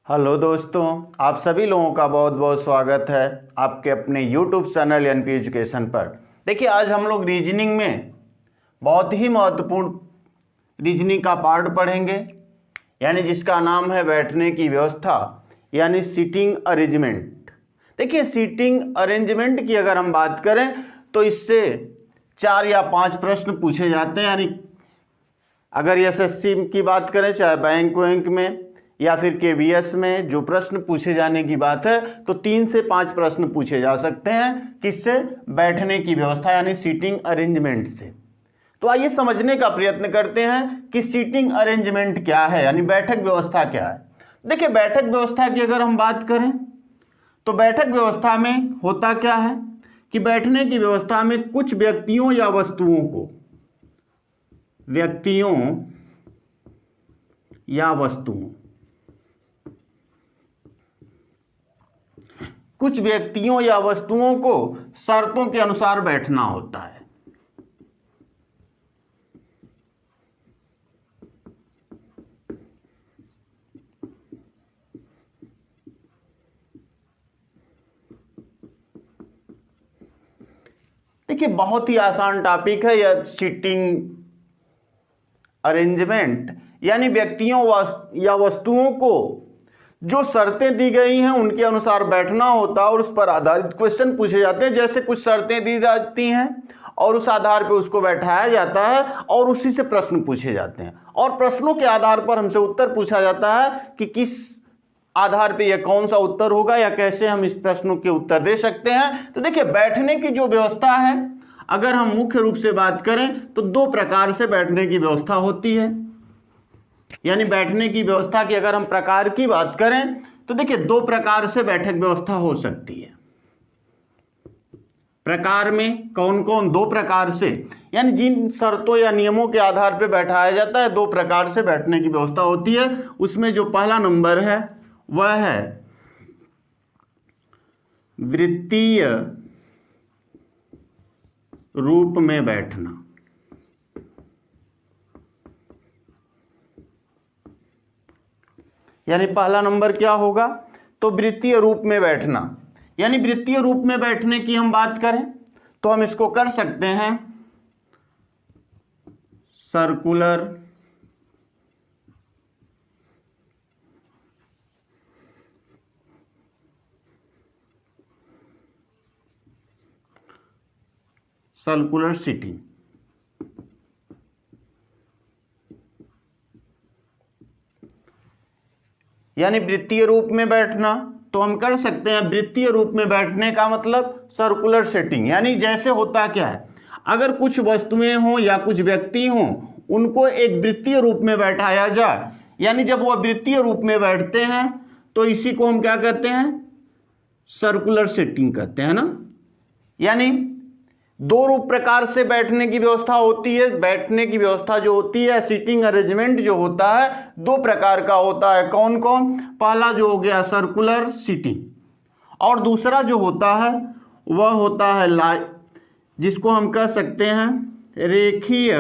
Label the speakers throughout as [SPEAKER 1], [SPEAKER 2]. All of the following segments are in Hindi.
[SPEAKER 1] हेलो दोस्तों, आप सभी लोगों का बहुत बहुत स्वागत है आपके अपने YouTube चैनल एनपी एजुकेशन पर। देखिए, आज हम लोग रीजनिंग में बहुत ही महत्वपूर्ण रीजनिंग का पार्ट पढ़ेंगे, यानी जिसका नाम है बैठने की व्यवस्था, यानी सीटिंग अरेंजमेंट। देखिए, सीटिंग अरेंजमेंट की अगर हम बात करें तो इससे 4 या 5 प्रश्न पूछे जाते हैं। यानी अगर एसएससी की बात करें, चाहे बैंक में या फिर केवीएस में जो प्रश्न पूछे जाने की बात है, तो 3 से 5 प्रश्न पूछे जा सकते हैं। किससे? बैठने की व्यवस्था यानी सीटिंग अरेंजमेंट से। तो आइए समझने का प्रयत्न करते हैं कि सीटिंग अरेंजमेंट क्या है, यानी बैठक व्यवस्था क्या है। देखिए, बैठक व्यवस्था की अगर हम बात करें तो बैठक व्यवस्था में होता क्या है कि बैठने की व्यवस्था में कुछ व्यक्तियों या वस्तुओं को कुछ व्यक्तियों या वस्तुओं को शर्तों के अनुसार बैठना होता है। देखिए, बहुत ही आसान टॉपिक है यह सीटिंग अरेंजमेंट, यानी व्यक्तियों या वस्तुओं को जो शर्तें दी गई हैं उनके अनुसार बैठना होता है और उस पर आधारित क्वेश्चन पूछे जाते हैं। जैसे कुछ शर्तें दी जाती हैं और उस आधार पर उसको बैठाया जाता है और उसी से प्रश्न पूछे जाते हैं, और प्रश्नों के आधार पर हमसे उत्तर पूछा जाता है कि किस आधार पे यह कौन सा उत्तर होगा या कैसे हम इस प्रश्नों के उत्तर दे सकते हैं। तो देखिए, बैठने की जो व्यवस्था है, अगर हम मुख्य रूप से बात करें तो 2 प्रकार से बैठने की व्यवस्था होती है। यानी बैठने की व्यवस्था की अगर हम प्रकार की बात करें तो देखिए, 2 प्रकार से बैठक व्यवस्था हो सकती है। प्रकार में कौन कौन? 2 प्रकार से, यानी जिन शर्तों या नियमों के आधार पर बैठाया जाता है, 2 प्रकार से बैठने की व्यवस्था होती है। उसमें जो पहला नंबर है वह है वृत्तीय रूप में बैठना। यानी पहला नंबर क्या होगा? तो वृत्तीय रूप में बैठना। यानी वृत्तीय रूप में बैठने की हम बात करें तो हम इसको कर सकते हैं सर्कुलर सीटिंग। यानी वृत्तीय रूप में बैठना तो हम कर सकते हैं। वृत्तीय रूप में बैठने का मतलब सर्कुलर सेटिंग, यानी जैसे होता क्या है, अगर कुछ वस्तुएं हों या कुछ व्यक्ति हों, उनको एक वृत्तीय रूप में बैठाया जाए, यानी जब वह वृत्तीय रूप में बैठते हैं तो इसी को हम क्या कहते हैं? सर्कुलर सेटिंग कहते हैं ना। यानी 2 रूप प्रकार से बैठने की व्यवस्था होती है। बैठने की व्यवस्था जो होती है, सीटिंग अरेंजमेंट जो होता है, 2 प्रकार का होता है। कौन कौन? पहला जो हो गया सर्कुलर सीटिंग, और दूसरा जो होता है वह होता है जिसको हम कह सकते हैं रेखीय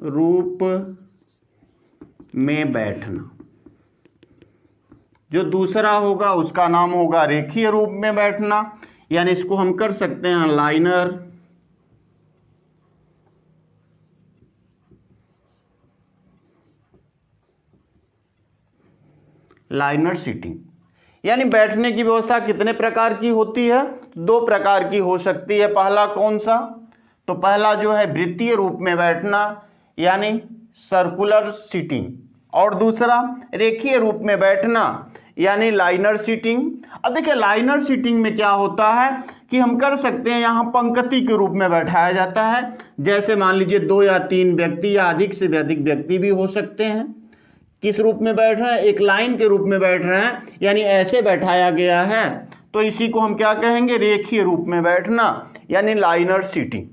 [SPEAKER 1] रूप में बैठना। जो दूसरा होगा उसका नाम होगा रेखीय रूप में बैठना, यानी इसको हम कर सकते हैं लाइनर सीटिंग। यानी बैठने की व्यवस्था कितने प्रकार की होती है? 2 प्रकार की हो सकती है। पहला कौन सा? तो पहला जो है वृत्तीय रूप में बैठना, यानी सर्कुलर सीटिंग, और दूसरा रेखीय रूप में बैठना, यानी लाइनर सीटिंग। अब देखिए, लाइनर सीटिंग में क्या होता है कि हम कर सकते हैं, यहाँ पंक्ति के रूप में बैठाया जाता है। जैसे मान लीजिए 2 या 3 व्यक्ति या अधिक से अधिक व्यक्ति भी हो सकते हैं। किस रूप में बैठ रहे हैं? एक लाइन के रूप में बैठ रहे हैं, यानी ऐसे बैठाया गया है, तो इसी को हम क्या कहेंगे? रेखीय रूप में बैठना, यानी लाइनर सीटिंग।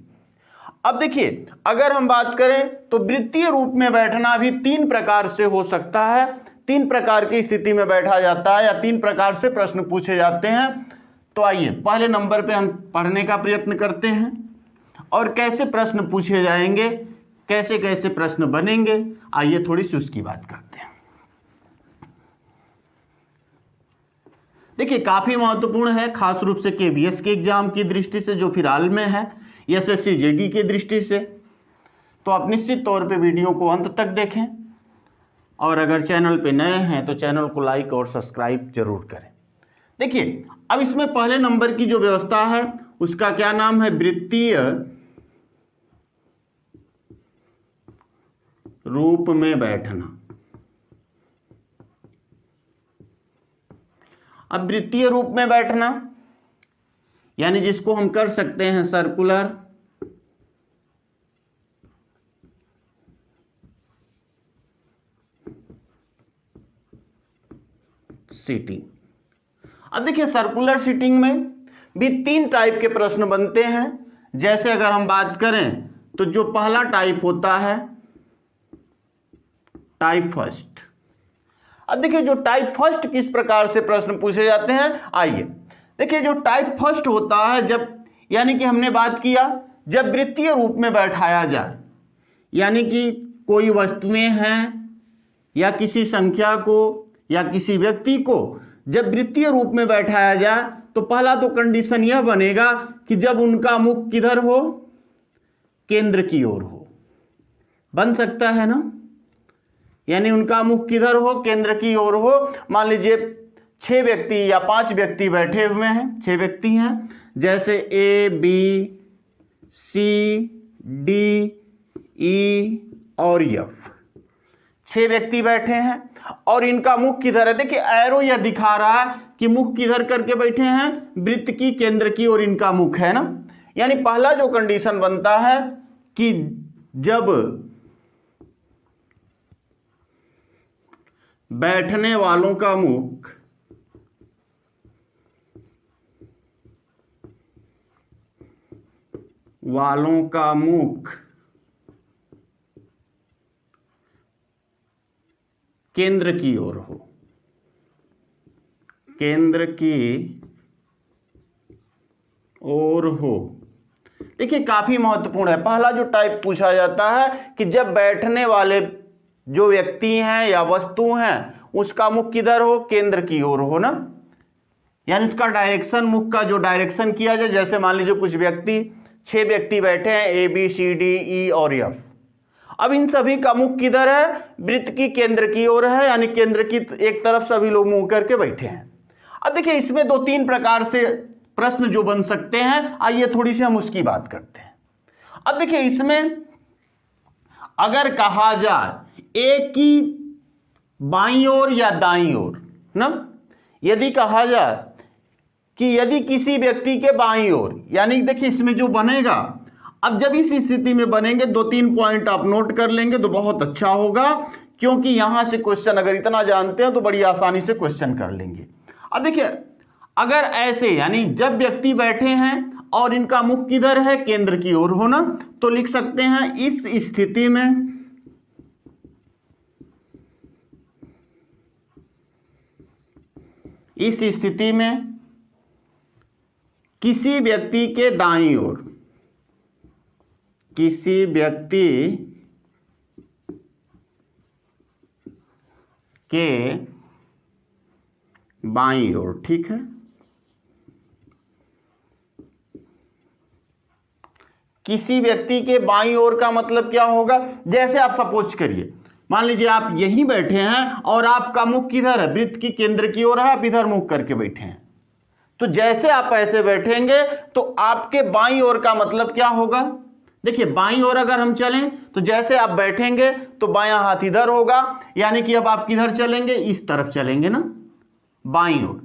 [SPEAKER 1] अब देखिए, अगर हम बात करें तो वृत्तीय रूप में बैठना भी 3 प्रकार से हो सकता है। 3 प्रकार की स्थिति में बैठा जाता है या 3 प्रकार से प्रश्न पूछे जाते हैं। तो आइए पहले नंबर पे हम पढ़ने का प्रयत्न करते हैं और कैसे प्रश्न पूछे जाएंगे कैसे कैसे प्रश्न बनेंगे, आइए थोड़ी सी उसकी बात करते हैं। देखिए काफी महत्वपूर्ण है, खास रूप से केवीएस के एग्जाम की दृष्टि से जो फिलहाल में है, एसएससी जेडी की दृष्टि से। तो आप निश्चित तौर पे वीडियो को अंत तक देखें, और अगर चैनल पे नए हैं तो चैनल को लाइक और सब्सक्राइब जरूर करें। देखिए अब इसमें पहले नंबर की जो व्यवस्था है उसका क्या नाम है, वृत्तीय रूप में बैठना। अब वृत्तीय रूप में बैठना यानी जिसको हम कर सकते हैं सर्कुलर सीटिंग। अब देखिए सर्कुलर सीटिंग में भी 3 टाइप के प्रश्न बनते हैं। जैसे अगर हम बात करें तो जो पहला टाइप होता है टाइप फर्स्ट। अब देखिए जो टाइप फर्स्ट किस प्रकार से प्रश्न पूछे जाते हैं, आइए देखिए। जो टाइप फर्स्ट होता है जब, यानी कि हमने बात किया जब वृत्तीय रूप में बैठाया जाए, यानी कि कोई वस्तुएं हैं या किसी संख्या को या किसी व्यक्ति को जब वृत्तीय रूप में बैठाया जाए तो पहला तो कंडीशन यह बनेगा कि जब उनका मुख किधर हो, केंद्र की ओर हो। बन सकता है ना, यानी उनका मुख किधर हो, केंद्र की ओर हो। मान लीजिए 6 व्यक्ति या 5 व्यक्ति बैठे हुए हैं, 6 व्यक्ति हैं, जैसे A B C D E और एफ, 6 व्यक्ति बैठे हैं और इनका मुख किधर है। देखिए एरो यह दिखा रहा है कि मुख किधर करके बैठे हैं, वृत्त की केंद्र की ओर इनका मुख है ना। यानी पहला जो कंडीशन बनता है कि जब बैठने वालों का मुख केंद्र की ओर हो, केंद्र की ओर हो। देखिए काफी महत्वपूर्ण है, पहला जो टाइप पूछा जाता है कि जब बैठने वाले जो व्यक्ति हैं या वस्तु हैं उसका मुख किधर हो, केंद्र की ओर हो ना। यानी उसका डायरेक्शन, मुख का जो डायरेक्शन किया जाए। जैसे मान लीजिए कुछ व्यक्ति, 6 व्यक्ति बैठे हैं, A B C D E और एफ। अब इन सभी का मुख किधर है, वृत्त की केंद्र की ओर है, यानी केंद्र की एक तरफ सभी लोग मुंह करके बैठे हैं। अब देखिए इसमें 2-3 प्रकार से प्रश्न जो बन सकते हैं, आइए थोड़ी सी हम उसकी बात करते हैं। अब देखिए इसमें अगर कहा जाए एक की बाईं ओर या दाईं ओर ना, यदि कहा जाए कि यदि किसी व्यक्ति के बाईं ओर, यानी देखिए इसमें जो बनेगा, अब जब इस स्थिति में बनेंगे 2-3 पॉइंट आप नोट कर लेंगे तो बहुत अच्छा होगा, क्योंकि यहां से क्वेश्चन अगर इतना जानते हैं तो बड़ी आसानी से क्वेश्चन कर लेंगे। अब देखिए अगर ऐसे, यानी जब व्यक्ति बैठे हैं और इनका मुख किधर है, केंद्र की ओर हो ना, तो लिख सकते हैं इस स्थिति में किसी व्यक्ति के दाईं ओर, किसी व्यक्ति के बाईं ओर, ठीक है। किसी व्यक्ति के बाईं ओर का मतलब क्या होगा, जैसे आप सपोज करिए, मान लीजिए आप यहीं बैठे हैं और आपका मुख किधर है, वृत्त की केंद्र की ओर है, आप इधर मुख करके बैठे हैं। तो जैसे आप ऐसे बैठेंगे तो आपके बाईं ओर का मतलब क्या होगा। देखिए बाईं ओर अगर हम चलें तो जैसे आप बैठेंगे तो बायां हाथ इधर होगा, यानी कि अब आप किधर चलेंगे, इस तरफ चलेंगे ना, बाईं ओर।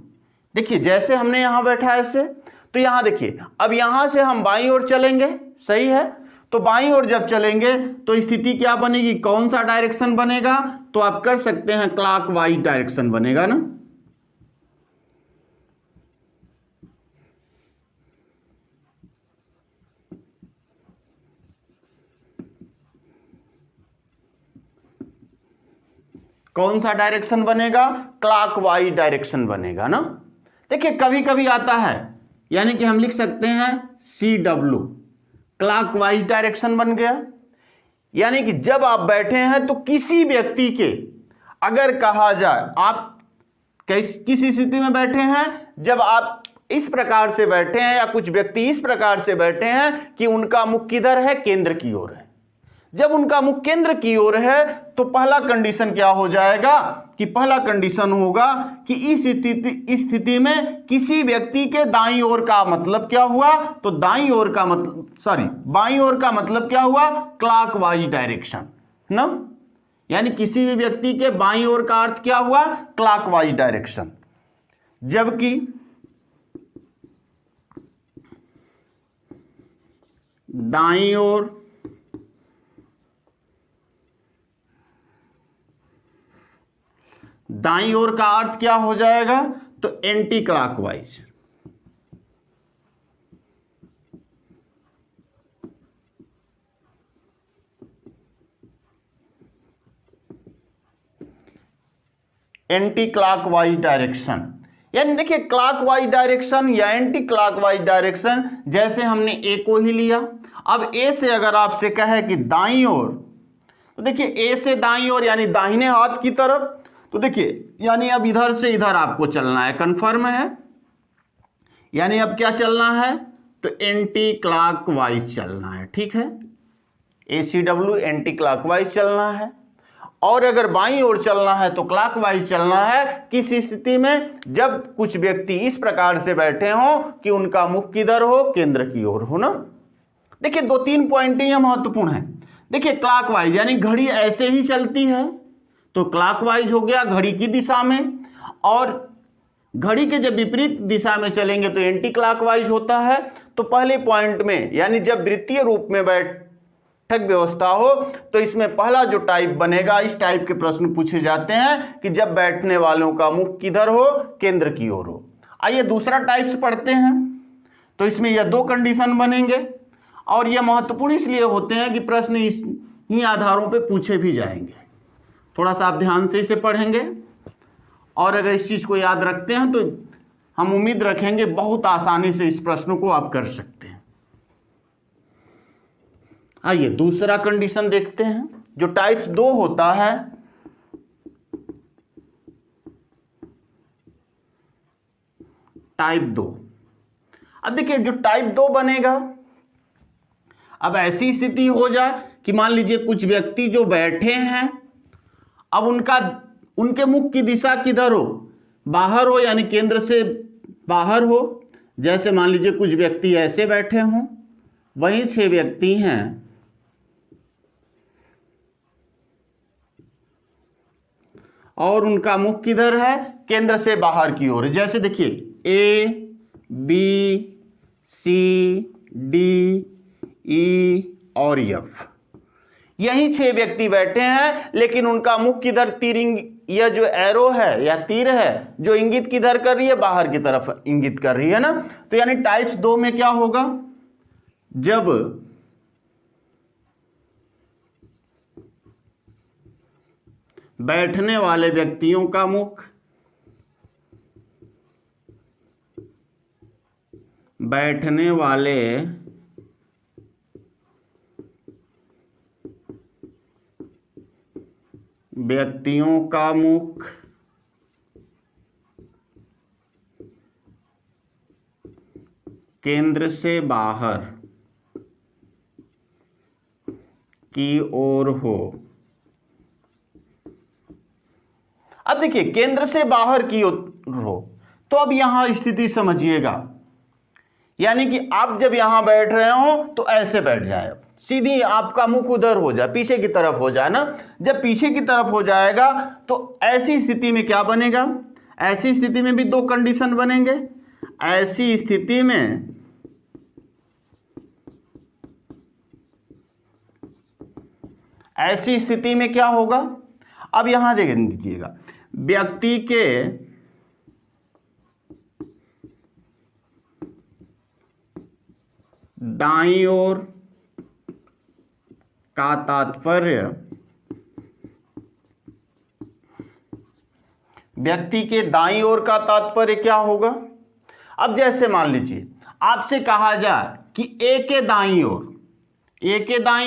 [SPEAKER 1] देखिए जैसे हमने यहां बैठा है ऐसे, तो यहां देखिए अब यहां से हम बाईं ओर चलेंगे, सही है। तो बाईं ओर जब चलेंगे तो स्थिति क्या बनेगी, कौन सा डायरेक्शन बनेगा, तो आप कर सकते हैं क्लॉकवाइज डायरेक्शन बनेगा ना। कौन सा डायरेक्शन बनेगा, क्लॉकवाइज डायरेक्शन बनेगा ना। देखिए कभी कभी आता है, यानी कि हम लिख सकते हैं CW, क्लॉकवाइज डायरेक्शन बन गया। यानी कि जब आप बैठे हैं तो किसी व्यक्ति के, अगर कहा जाए आप किस स्थिति में बैठे हैं, जब आप इस प्रकार से बैठे हैं या कुछ व्यक्ति इस प्रकार से बैठे हैं कि उनका मुख किधर है, केंद्र की ओर है। जब उनका मुख केंद्र की ओर है तो पहला कंडीशन क्या हो जाएगा कि पहला कंडीशन होगा कि इस स्थिति में किसी व्यक्ति के दाईं ओर का मतलब क्या हुआ, तो दाईं ओर का मतलब बाईं ओर का मतलब क्या हुआ, क्लॉकवाइज डायरेक्शन ना, यानी किसी भी व्यक्ति के बाईं ओर का अर्थ क्या हुआ, क्लॉकवाइज डायरेक्शन। जबकि दाईं ओर का अर्थ क्या हो जाएगा, तो anti clockwise. Anti clockwise direction, यानी देखिए क्लॉकवाइज डायरेक्शन या एंटी क्लॉकवाइज डायरेक्शन, जैसे हमने ए को ही लिया। अब ए से अगर आपसे कहे कि दाईं ओर, तो देखिए ए से दाईं ओर यानी दाहिने हाथ की तरफ, तो देखिए यानी अब इधर से इधर आपको चलना है, कंफर्म है, यानी अब क्या चलना है, तो एंटी क्लॉकवाइज चलना है, ठीक है, ACW एंटी क्लॉकवाइज चलना है। और अगर बाईं ओर चलना है तो क्लॉकवाइज चलना है। किस स्थिति में, जब कुछ व्यक्ति इस प्रकार से बैठे हों कि उनका मुख किधर हो, केंद्र की ओर हो ना। देखिए 2-3 पॉइंट यह महत्वपूर्ण है। देखिए क्लॉकवाइज यानी घड़ी ऐसे ही चलती है तो क्लॉकवाइज हो गया घड़ी की दिशा में, और घड़ी के जब विपरीत दिशा में चलेंगे तो एंटी क्लॉकवाइज होता है। तो पहले पॉइंट में यानी जब वृत्तीय रूप में बैठक व्यवस्था हो तो इसमें पहला जो टाइप बनेगा, इस टाइप के प्रश्न पूछे जाते हैं कि जब बैठने वालों का मुख किधर हो, केंद्र की ओर हो। आइए दूसरा टाइप्स पढ़ते हैं। तो इसमें यह 2 कंडीशन बनेंगे और यह महत्वपूर्ण इसलिए होते हैं कि प्रश्न इन्हीं आधारों पे पूछे भी जाएंगे। थोड़ा सा आप ध्यान से इसे पढ़ेंगे और अगर इस चीज को याद रखते हैं तो हम उम्मीद रखेंगे बहुत आसानी से इस प्रश्न को आप कर सकते हैं। आइए दूसरा कंडीशन देखते हैं जो टाइप्स 2 होता है। टाइप 2, अब देखिए जो टाइप 2 बनेगा, अब ऐसी स्थिति हो जाए कि मान लीजिए कुछ व्यक्ति जो बैठे हैं, अब उनके मुख की दिशा किधर हो, बाहर हो, यानी केंद्र से बाहर हो। जैसे मान लीजिए कुछ व्यक्ति ऐसे बैठे हों, वहीं 6 व्यक्ति हैं और उनका मुख किधर है, केंद्र से बाहर की ओर। जैसे देखिए A, B, C, D, E और F, यही 6 व्यक्ति बैठे हैं, लेकिन उनका मुख किधर, यह जो एरो है या तीर है जो इंगित किधर कर रही है, बाहर की तरफ इंगित कर रही है ना। तो यानी टाइप्स 2 में क्या होगा, जब बैठने वाले व्यक्तियों का मुख केंद्र से बाहर की ओर हो। अब देखिए केंद्र से बाहर की ओर हो, तो अब यहां स्थिति समझिएगा, यानी कि आप जब यहां बैठ रहे हो तो ऐसे बैठ जाए, सीधी आपका मुख उधर हो जाए, पीछे की तरफ हो जाए ना। जब पीछे की तरफ हो जाएगा तो ऐसी स्थिति में क्या बनेगा, ऐसी स्थिति में भी 2 कंडीशन बनेंगे। ऐसी स्थिति में क्या होगा, अब यहां देख लीजिएगा, व्यक्ति के दाईं ओर का तात्पर्य, व्यक्ति के दाईं ओर का तात्पर्य क्या होगा। अब जैसे मान लीजिए आपसे कहा जाए कि ए के दाईं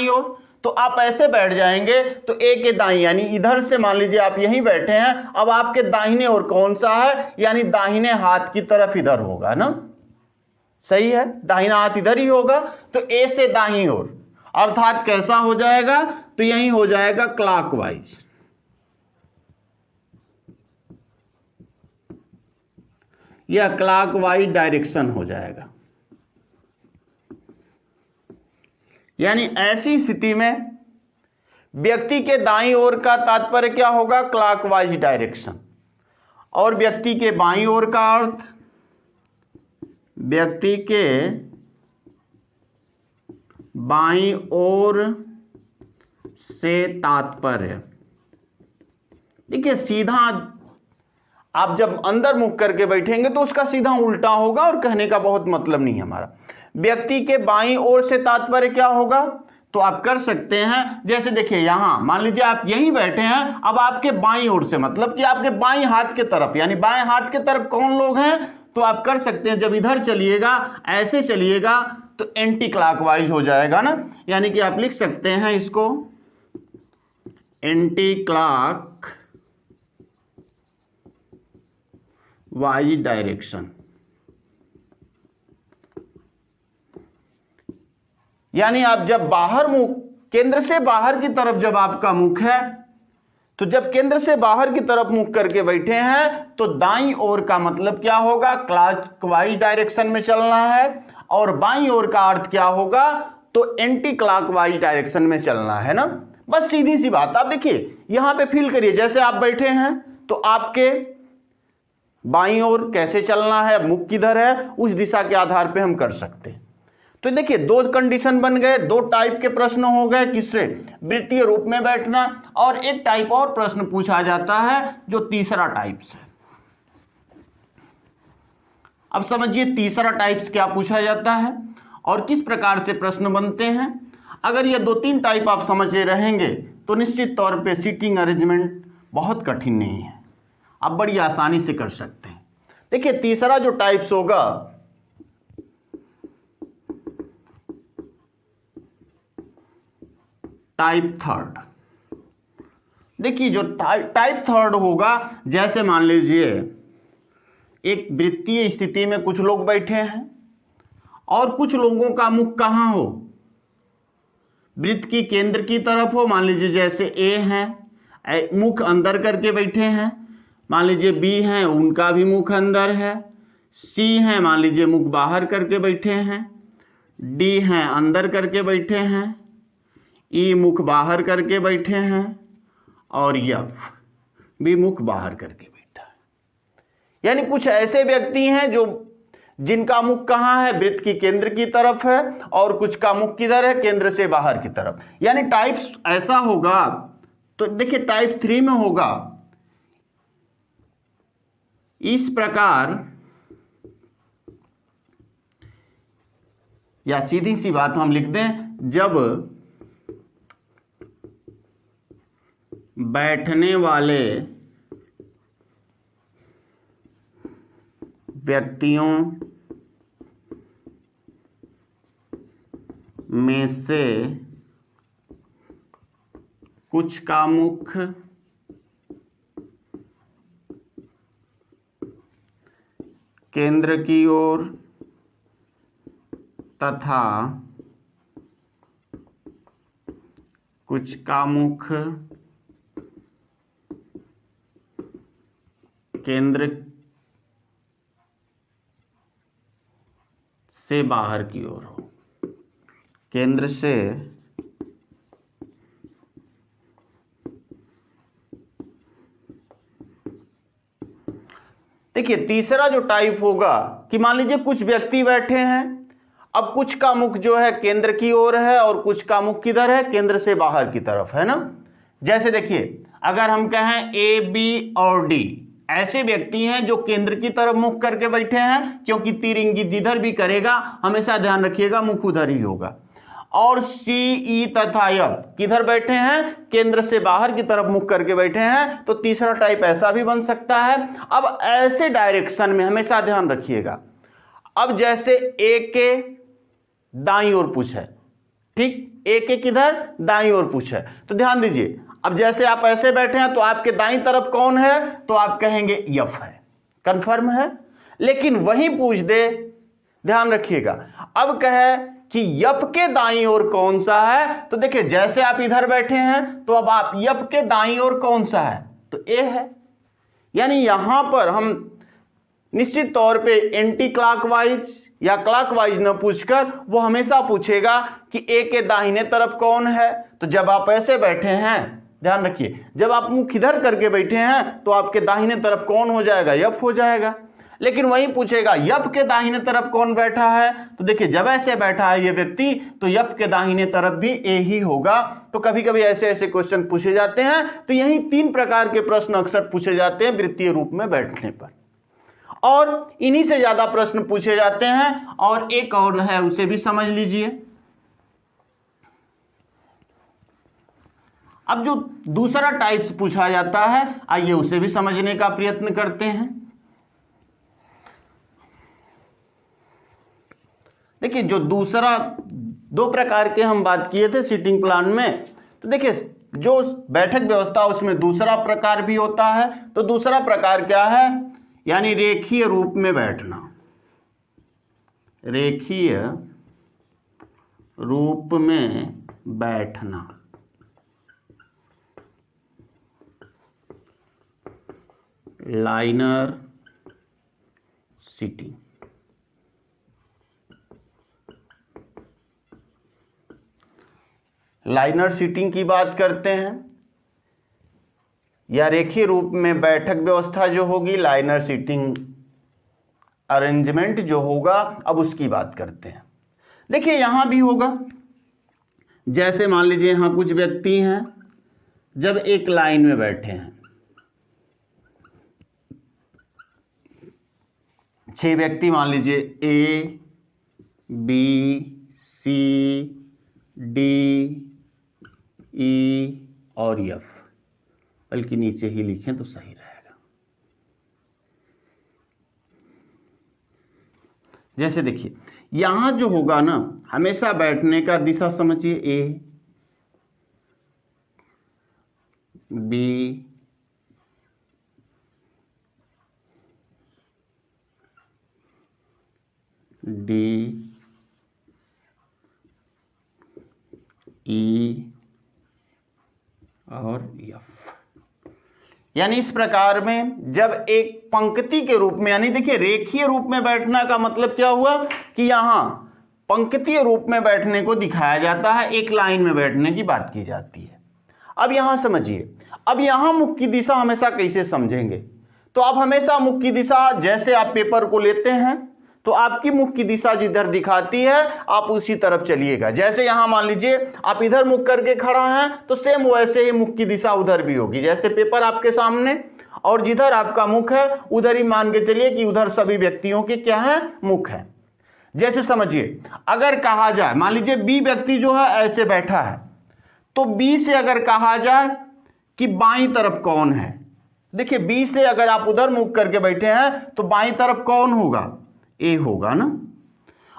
[SPEAKER 1] ओर, तो आप ऐसे बैठ जाएंगे तो ए के दाईं, यानी इधर से मान लीजिए आप यहीं बैठे हैं, अब आपके दाहिने ओर कौन सा है, यानी दाहिने हाथ की तरफ इधर होगा ना, सही है, दाहिना हाथ इधर ही होगा, तो ए से दाहिनी ओर, अर्थात कैसा हो जाएगा, तो यही हो जाएगा क्लॉकवाइज, यह क्लॉकवाइज डायरेक्शन हो जाएगा। यानी ऐसी स्थिति में व्यक्ति के दाईं ओर का तात्पर्य क्या होगा, क्लॉकवाइज डायरेक्शन, और व्यक्ति के बाईं ओर का अर्थ, व्यक्ति के बाईं ओर से तात्पर्य, देखिए सीधा आप जब अंदर मुख करके बैठेंगे तो उसका सीधा उल्टा होगा और कहने का बहुत मतलब नहीं है हमारा। व्यक्ति के बाईं ओर से तात्पर्य क्या होगा, तो आप कर सकते हैं, जैसे देखिए यहां मान लीजिए आप यहीं बैठे हैं, अब आपके बाईं ओर से मतलब कि आपके बाईं हाथ के तरफ, यानी बाएं हाथ के तरफ कौन लोग हैं, तो आप कर सकते हैं जब इधर चलिएगा, ऐसे चलिएगा तो एंटी क्लॉकवाइज हो जाएगा ना, यानी कि आप लिख सकते हैं इसको एंटी क्लॉक वाइज डायरेक्शन। यानी आप जब बाहर मुख, केंद्र से बाहर की तरफ जब आपका मुख है, तो जब केंद्र से बाहर की तरफ मुख करके बैठे हैं तो दाईं ओर का मतलब क्या होगा, क्लॉकवाइज डायरेक्शन में चलना है, और बाईं ओर का अर्थ क्या होगा, तो एंटी क्लॉकवाइज डायरेक्शन में चलना है ना, बस सीधी सी बात। आप देखिए यहां पे फील करिए, जैसे आप बैठे हैं तो आपके बाईं ओर कैसे चलना है, मुख किधर है, उस दिशा के आधार पे हम कर सकते हैं। तो देखिए दो कंडीशन बन गए, दो टाइप के प्रश्न हो गए, किससे, वृत्तीय रूप में बैठना, और एक टाइप और प्रश्न पूछा जाता है जो तीसरा टाइप से। अब समझिए तीसरा टाइप्स क्या पूछा जाता है और किस प्रकार से प्रश्न बनते हैं। अगर ये दो तीन टाइप आप समझे रहेंगे तो निश्चित तौर पे सीटिंग अरेंजमेंट बहुत कठिन नहीं है, आप बड़ी आसानी से कर सकते हैं। देखिए तीसरा जो टाइप्स होगा, टाइप थर्ड। देखिए जो टाइप थर्ड होगा, जैसे मान लीजिए एक वृत्तीय स्थिति में कुछ लोग बैठे हैं और कुछ लोगों का मुख कहाँ हो, वृत्त की केंद्र की तरफ हो, मान लीजिए जैसे ए हैं, मुख अंदर करके बैठे हैं, मान लीजिए बी हैं, उनका भी मुख अंदर है, सी हैं, मान लीजिए मुख बाहर करके बैठे हैं, डी हैं अंदर करके बैठे हैं, ई मुख बाहर करके बैठे हैं, और एफ भी मुख बाहर करके बैठा है। यानी कुछ ऐसे व्यक्ति हैं जो जिनका मुख कहाँ है, वृत्त की केंद्र की तरफ है, और कुछ का मुख किधर है, केंद्र से बाहर की तरफ। यानी टाइप्स ऐसा होगा, तो देखिए टाइप 3 में होगा इस प्रकार, या सीधी सी बात हम लिख दें, जब बैठने वाले व्यक्तियों में से कुछ का मुख केंद्र की ओर तथा कुछ का मुख केंद्र से बाहर की ओर हो, केंद्र से देखिए तीसरा जो टाइप होगा कि मान लीजिए कुछ व्यक्ति बैठे हैं, अब कुछ का मुख जो है केंद्र की ओर है और कुछ का मुख किधर है, केंद्र से बाहर की तरफ है ना। जैसे देखिए अगर हम कहें ए बी और डी, ऐसे व्यक्ति हैं जो केंद्र की तरफ मुख करके बैठे हैं, क्योंकि तीर इंगित जिधर भी करेगा हमेशा ध्यान रखिएगा मुख उधर ही होगा। और सी ई तथा एफ किधर बैठे हैं, केंद्र से बाहर की तरफ मुख करके बैठे हैं, तो तीसरा टाइप ऐसा भी बन सकता है। अब ऐसे डायरेक्शन में हमेशा ध्यान रखिएगा। अब जैसे ए के दाईं ओर पूछ है, ठीक, एक एक इधर दाईं ओर पूछा है। तो ध्यान दीजिए, अब जैसे आप ऐसे बैठे हैं तो आपके दाईं तरफ कौन है, तो आप कहेंगे यफ है, कंफर्म है। लेकिन वहीं पूछ दे, ध्यान रखिएगा, अब कहे कि यफ के दाईं ओर कौन सा है, तो देखिए जैसे आप इधर बैठे हैं तो अब आप यफ के दाईं ओर कौन सा है, तो ए है। यानी यहां पर हम निश्चित तौर पे एंटी क्लॉकवाइज या क्लॉकवाइज न पूछकर वो हमेशा पूछेगा कि ए के दाहिने तरफ कौन है। तो जब आप ऐसे बैठे हैं, ध्यान रखिए, जब आप मुख इधर करके बैठे हैं तो आपके दाहिने तरफ कौन हो जाएगा, यफ हो जाएगा। लेकिन वही पूछेगा यफ के दाहिने तरफ कौन बैठा है, तो देखिए जब ऐसे बैठा है ये व्यक्ति तो यफ के दाहिने तरफ भी ए ही होगा। तो कभी कभी ऐसे ऐसे क्वेश्चन पूछे जाते हैं। तो यही 3 प्रकार के प्रश्न अक्सर पूछे जाते हैं वृत्तीय रूप में बैठने पर, और इन्हीं से ज्यादा प्रश्न पूछे जाते हैं। और एक और है, उसे भी समझ लीजिए। अब जो दूसरा टाइप्स पूछा जाता है, आइए उसे भी समझने का प्रयत्न करते हैं। देखिए जो दूसरा 2 प्रकार के हम बात किए थे सिटिंग प्लान में, तो देखिए जो बैठक व्यवस्था उसमें दूसरा प्रकार भी होता है। तो दूसरा प्रकार क्या है, यानी रेखीय रूप में बैठना, रेखीय रूप में बैठना, लाइनर सीटिंग। लाइनर सीटिंग की बात करते हैं, या रेखीय रूप में बैठक व्यवस्था जो होगी, लाइनर सीटिंग अरेंजमेंट जो होगा, अब उसकी बात करते हैं। देखिए यहां भी होगा, जैसे मान लीजिए यहां कुछ व्यक्ति हैं, जब एक लाइन में बैठे हैं, 6 व्यक्ति मान लीजिए, A B C D E और एफ, बल्कि नीचे ही लिखें तो सही रहेगा। जैसे देखिए यहां जो होगा ना, हमेशा बैठने का दिशा समझिए, ए बी डी ई और एफ। यानी इस प्रकार में जब एक पंक्ति के रूप में, यानी देखिए रेखीय रूप में बैठना का मतलब क्या हुआ कि यहां पंक्तिय रूप में बैठने को दिखाया जाता है, एक लाइन में बैठने की बात की जाती है। अब यहां समझिए, अब यहां मुख की दिशा हमेशा कैसे समझेंगे, तो आप हमेशा मुख की दिशा, जैसे आप पेपर को लेते हैं तो आपकी मुख की दिशा जिधर दिखाती है आप उसी तरफ चलिएगा। जैसे यहां मान लीजिए आप इधर मुख करके खड़ा हैं तो सेम वैसे ही मुख की दिशा उधर भी होगी। जैसे पेपर आपके सामने और जिधर आपका मुख है उधर ही मान के चलिए कि उधर सभी व्यक्तियों के क्या है, मुख है। जैसे समझिए, अगर कहा जाए, मान लीजिए बी व्यक्ति जो है ऐसे बैठा है, तो बी से अगर कहा जाए कि बाईं तरफ कौन है, देखिए बी से अगर आप उधर मुख करके बैठे हैं तो बाईं तरफ कौन होगा, ए होगा ना।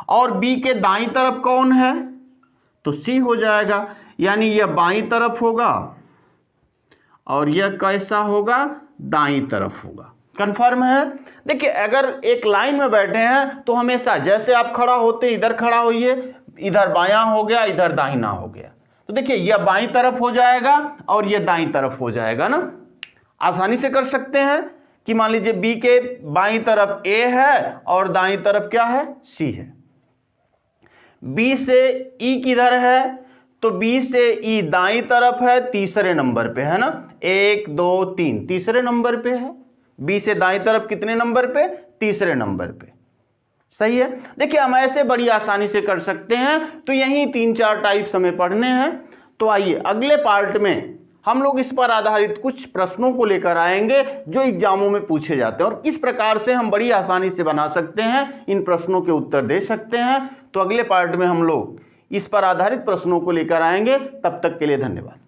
[SPEAKER 1] और बी के दाईं तरफ कौन है, तो सी हो जाएगा। यानी यह बाईं तरफ होगा और यह कैसा होगा, दाईं तरफ होगा। कंफर्म है। देखिए अगर एक लाइन में बैठे हैं तो हमेशा जैसे आप खड़ा होते इधर खड़ा होइए, इधर बायां हो गया, इधर दाहिना हो गया, तो देखिए यह बाईं तरफ हो जाएगा और यह दाईं तरफ हो जाएगा ना। आसानी से कर सकते हैं कि मान लीजिए बी के बाईं तरफ ए है और दाईं तरफ क्या है, सी है। बी से ई किधर है, तो बी से ई दाईं तरफ है, तीसरे नंबर पे है ना, 1 2 3 तीसरे नंबर पे है। बी से दाईं तरफ कितने नंबर पे, तीसरे नंबर पे। सही है। देखिए हम ऐसे बड़ी आसानी से कर सकते हैं। तो यही 3-4 टाइप्स हमें पढ़ने हैं। तो आइए अगले पार्ट में हम लोग इस पर आधारित कुछ प्रश्नों को लेकर आएंगे जो एग्जामों में पूछे जाते हैं और किस प्रकार से हम बड़ी आसानी से बना सकते हैं, इन प्रश्नों के उत्तर दे सकते हैं। तो अगले पार्ट में हम लोग इस पर आधारित प्रश्नों को लेकर आएंगे। तब तक के लिए धन्यवाद।